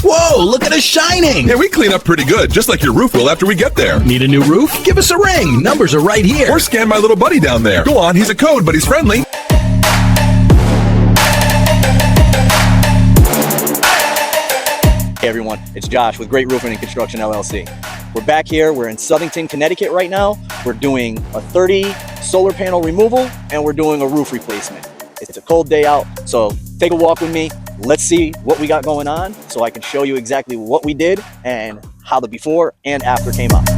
Whoa, look at us shining! Yeah, we clean up pretty good, just like your roof will after we get there. Need a new roof? Give us a ring. Numbers are right here. Or scan my little buddy down there. Go on, he's a code, but he's friendly. Hey everyone, it's Josh with Great Roofing Construction LLC. We're back here, we're in Southington, Connecticut right now. We're doing a 30 solar panel removal and we're doing a roof replacement. It's a cold day out, so take a walk with me. Let's see what we got going on so I can show you exactly what we did and how the before and after came out.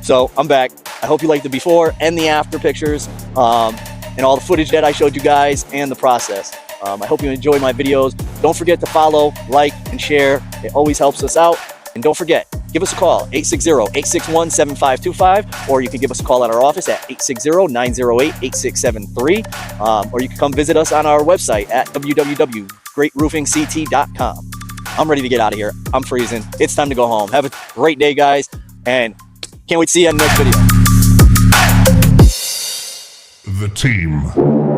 So I'm back. I hope you like the before and the after pictures and all the footage that I showed you guys and the process. I hope you enjoy my videos. Don't forget to follow, like, and share. It always helps us out. And don't forget, give us a call, 860-861-7525, or you can give us a call at our office at 860-908-8673, or you can come visit us on our website at www.greatroofingct.com. I'm ready to get out of here. I'm freezing. It's time to go home. Have a great day, guys, and can't wait to see you in the next video. The team.